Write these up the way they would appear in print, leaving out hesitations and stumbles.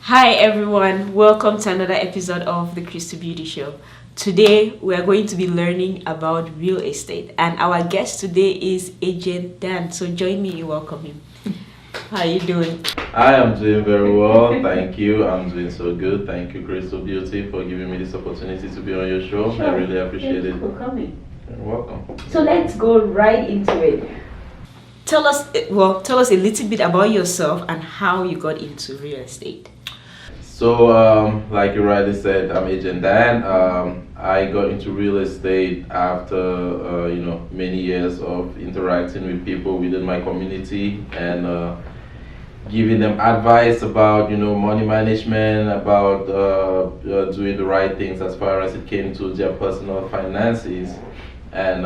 Hi everyone, welcome to another episode of the Crystal Beauty Show. Today we are going to be learning about real estate, and our guest today is Agent Dan. So join me in welcoming him. How are you doing? I am doing very well, thank you. I'm doing so good. Thank you, Crystal Beauty, for giving me this opportunity to be on your show. I really appreciate it. Thank you for coming. You're welcome. So let's go right into it. Tell us a little bit about yourself and how you got into real estate. So, like you rightly said, I'm Agent Dan. I got into real estate after many years of interacting with people within my community and giving them advice about money management, about doing the right things as far as it came to their personal finances. And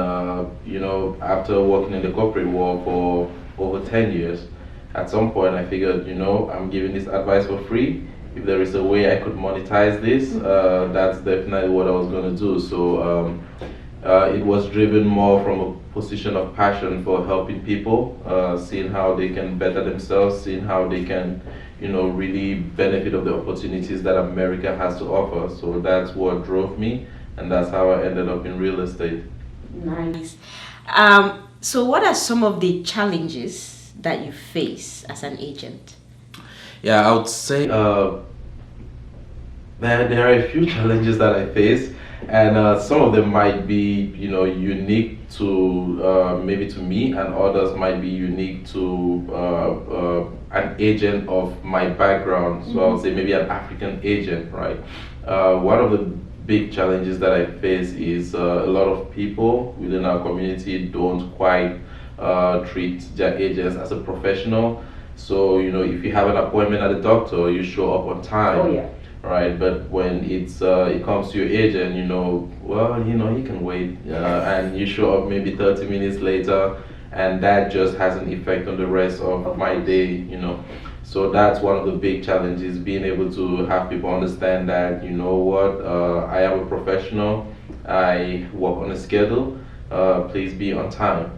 after working in the corporate world for over 10 years, at some point I figured, I'm giving this advice for free. If there is a way I could monetize this, that's definitely what I was going to do. So it was driven more from a position of passion for helping people, seeing how they can better themselves, seeing how they can really benefit of the opportunities that America has to offer. So that's what drove me, and that's how I ended up in real estate. Nice. So what are some of the challenges that you face as an agent? Yeah, I would say there are a few challenges that I face, and some of them might be unique to maybe to me, and others might be unique to an agent of my background. So I would say maybe an African agent, right? One of the big challenges that I face is a lot of people within our community don't quite treat their agents as a professional. So if you have an appointment at the doctor, you show up on time. Oh yeah. Right, but when it comes to your agent, he can wait, and you show up maybe 30 minutes later, and that just has an effect on the rest of my day. So that's one of the big challenges, being able to have people understand that I am a professional, I work on a schedule, please be on time.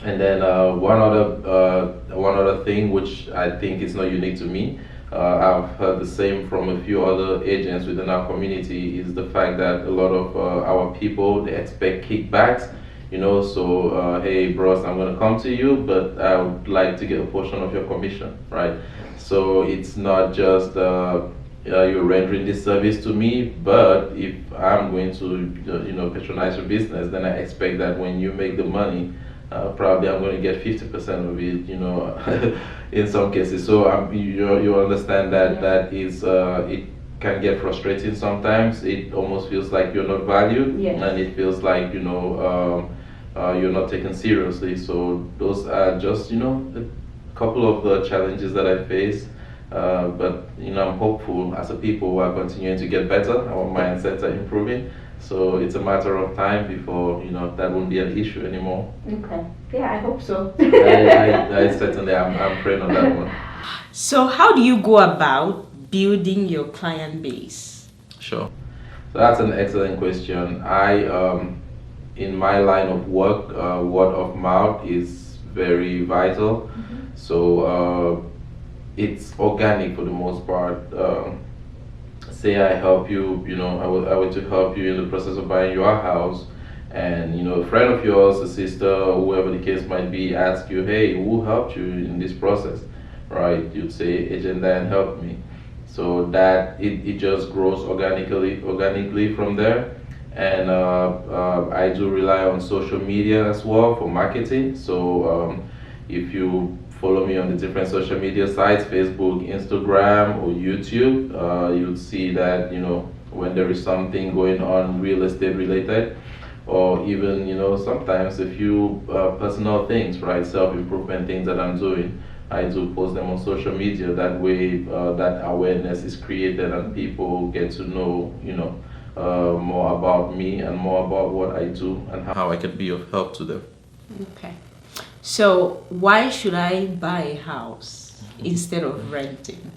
And then one other thing which I think is not unique to me, I've heard the same from a few other agents within our community, is the fact that a lot of our people, they expect kickbacks. So hey bros, I'm gonna come to you, but I would like to get a portion of your commission, right? So it's not just you're rendering this service to me, but if I'm going to patronize your business, then I expect that when you make the money, probably I'm going to get 50% of it, in some cases. So you understand that is it can get frustrating sometimes. It almost feels like you're not valued, Yes. and it feels like you're not taken seriously. So those are just a couple of the challenges that I face. But I'm hopeful as a people who are continuing to get better. Our mindsets are improving. So it's a matter of time before that won't be an issue anymore. Okay. Yeah, I hope so. I certainly I'm praying on that one. So how do you go about building your client base? Sure. So that's an excellent question. I in my line of work, word of mouth is very vital. So it's organic for the most part. Say I help you, I were to help you in the process of buying your house, and a friend of yours, a sister, or whoever the case might be, ask you, hey, who helped you in this process, right? You'd say, Agent Dan helped me. So that it just grows organically from there. And I do rely on social media as well for marketing. So if you follow me on the different social media sites, Facebook, Instagram, or YouTube, you'll see that when there is something going on real estate related, or even sometimes a few personal things, right, self-improvement things that I'm doing, I do post them on social media. That way that awareness is created and people get to know more about me and more about what I do and how I can be of help to them. Okay. So why should I buy a house instead of renting?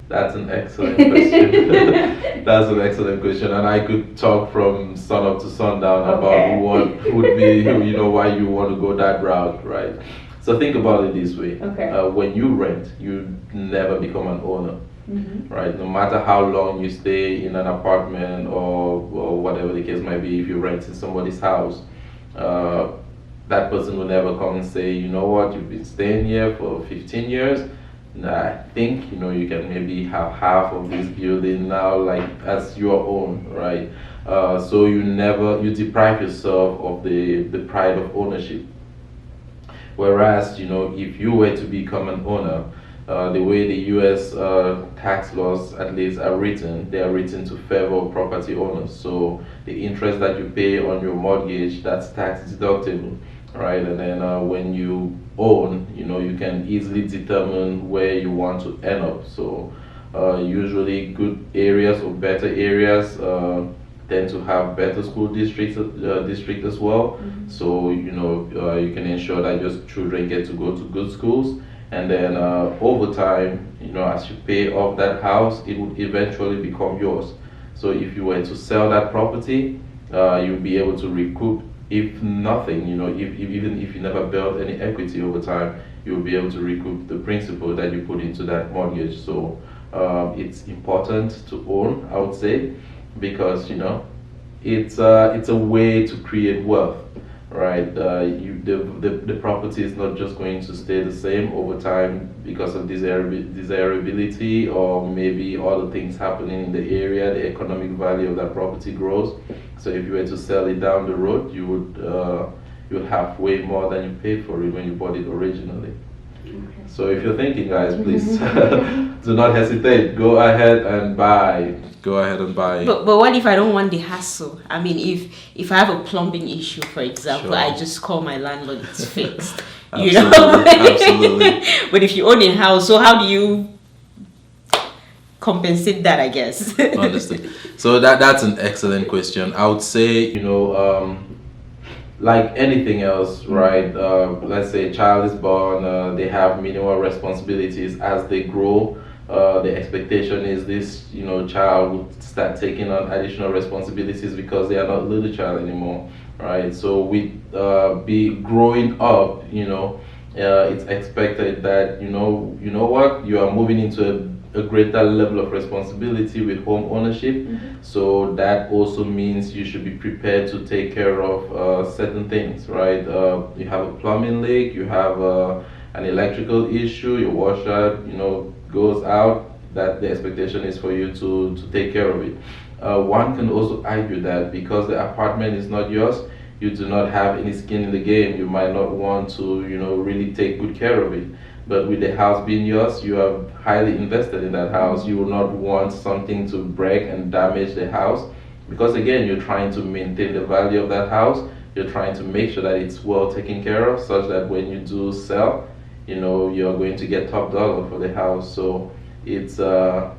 That's an excellent question. That's an excellent question, and I could talk from sun up to sundown about what would be, why you want to go that route, right? So think about it this way. Okay. When you rent, you never become an owner. right? No matter how long you stay in an apartment or whatever the case might be, if you rent in somebody's house, uh, that person will never come and say, you know what, you've been staying here for 15 years. Nah, I think you can maybe have half of this building now, like as your own, right? So you deprive yourself of the pride of ownership. Whereas, if you were to become an owner, the way the U.S. Tax laws at least are written, they are written to favor property owners. So the interest that you pay on your mortgage, that's tax deductible, right? And then when you own, you can easily determine where you want to end up. So usually good areas or better areas tend to have better school district as well. So you can ensure that your children get to go to good schools, and then over time, as you pay off that house, it would eventually become yours. So if you were to sell that property, you'll be able to recoup, if nothing, even if you never built any equity over time, you'll be able to recoup the principal that you put into that mortgage. So it's important to own, I would say, because it's a way to create wealth, right? The property is not just going to stay the same over time because of desirability, or maybe other things happening in the area. The economic value of that property grows. So if you were to sell it down the road, you would have way more than you paid for it when you bought it originally. So if you're thinking, guys, please do not hesitate. Go ahead and buy. Go ahead and buy. But what if I don't want the hassle? I mean, if I have a plumbing issue, for example, Sure. I just call my landlord, it's fixed. Absolutely, absolutely. But if you own a house, so how do you compensate that, I guess? Understood. So that's an excellent question. I would say, like anything else, right? Let's say a child is born, they have minimal responsibilities as they grow. The expectation is this, child would start taking on additional responsibilities because they are not little child anymore, right? So with be growing up, it's expected that what, you are moving into a greater level of responsibility with home ownership. So that also means you should be prepared to take care of certain things, right? You have a plumbing leak, you have an electrical issue, your washer, goes out. That the expectation is for you to take care of it. One can also argue that because the apartment is not yours, you do not have any skin in the game. You might not want to, really take good care of it. But with the house being yours, you are highly invested in that house. You will not want something to break and damage the house, because again, you're trying to maintain the value of that house. You're trying to make sure that it's well taken care of, such that when you do sell, you're going to get top dollar for the house. So it's the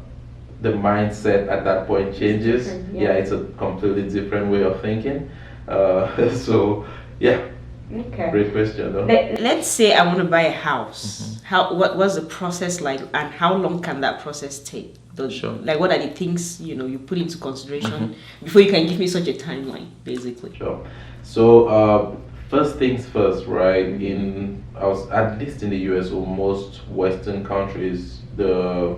mindset at that point changes. Yeah, it's a completely different way of thinking. So yeah. Okay. Great question, though. Let's say I want to buy a house. What's the process like, and how long can that process take? Sure. Like, what are the things you put into consideration before you can give me such a timeline, basically? Sure. So first things first, right? At least in the US or most Western countries, the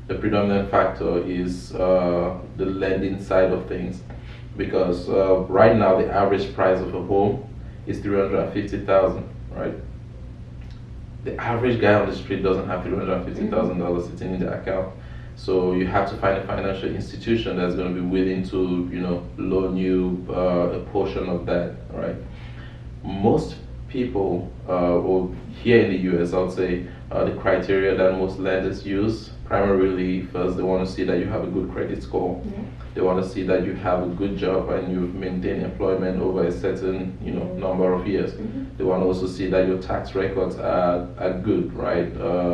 predominant factor is the lending side of things, because right now the average price of a home is $350,000, right? The average guy on the street doesn't have $350,000 sitting in their account. So you have to find a financial institution that's going to be willing to, loan you a portion of that, right? Most people, or here in the US, I would say, the criteria that most lenders use, primarily, first, they want to see that you have a good credit score. They want to see that you have a good job and you've maintained employment over a certain, number of years. They want to also see that your tax records are good, right?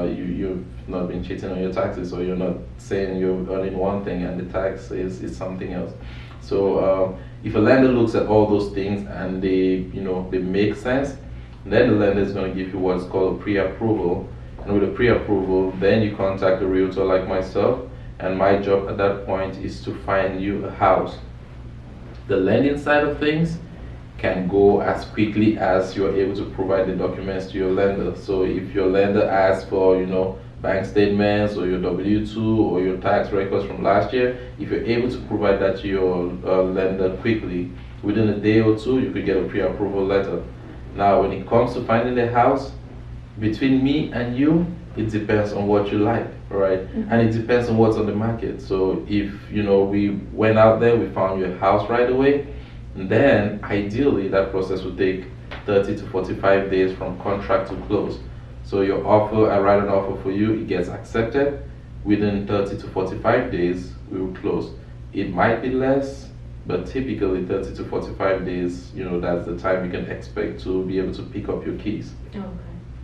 You've not been cheating on your taxes, or you're not saying you're earning one thing and the tax is something else. So if a lender looks at all those things and they make sense, then the lender is going to give you what's called a pre-approval. And with a pre-approval, then you contact a realtor like myself, and my job at that point is to find you a house. The lending side of things can go as quickly as you're able to provide the documents to your lender. So if your lender asks for, bank statements or your W-2 or your tax records from last year, if you're able to provide that to your lender quickly, within a day or two, you could get a pre-approval letter. Now, when it comes to finding a house, between me and you, it depends on what you like, right? And it depends on what's on the market. So if we went out there, we found your house right away, then ideally that process would take 30 to 45 days from contract to close. So your offer, I write an offer for you, it gets accepted. Within 30 to 45 days, we will close. It might be less, but typically 30 to 45 days, that's the time you can expect to be able to pick up your keys. Okay.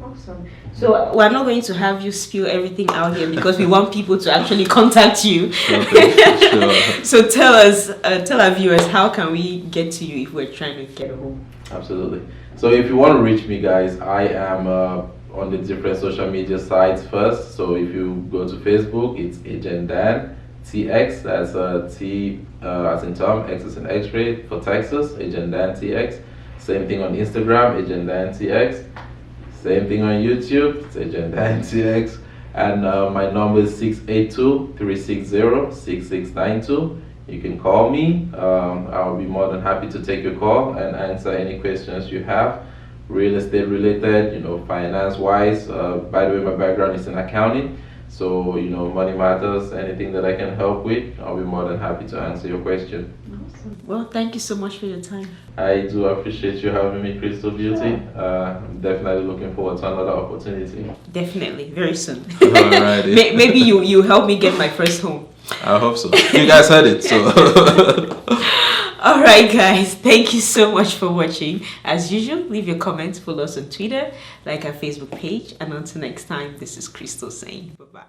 Awesome. So we're not going to have you spill everything out here because we want people to actually contact you. Okay, sure. So tell our viewers, how can we get to you if we're trying to get a home? Absolutely. So if you want to reach me, guys, I am on the different social media sites first. So if you go to Facebook, it's Agent Dan TX. That's T as in Tom, X as in X-ray for Texas, Agent Dan TX. Same thing on Instagram, Agent Dan TX. Same thing on YouTube, it's Agent Dan TX. And my number is 682-360-6692. You can call me. I'll be more than happy to take your call and answer any questions you have, real estate related, finance wise. By the way, my background is in accounting, so money matters. Anything that I can help with, I'll be more than happy to answer your question. Awesome. Well, thank you so much for your time. I do appreciate you having me, Crystal Beauty. I'm definitely looking forward to another opportunity. Definitely, very soon. Alrighty. Maybe you help me get my first home. I hope so. You guys heard it, so. All right, guys. Thank you so much for watching. As usual, leave your comments, follow us on Twitter, like our Facebook page, and until next time, this is Crystal saying bye-bye.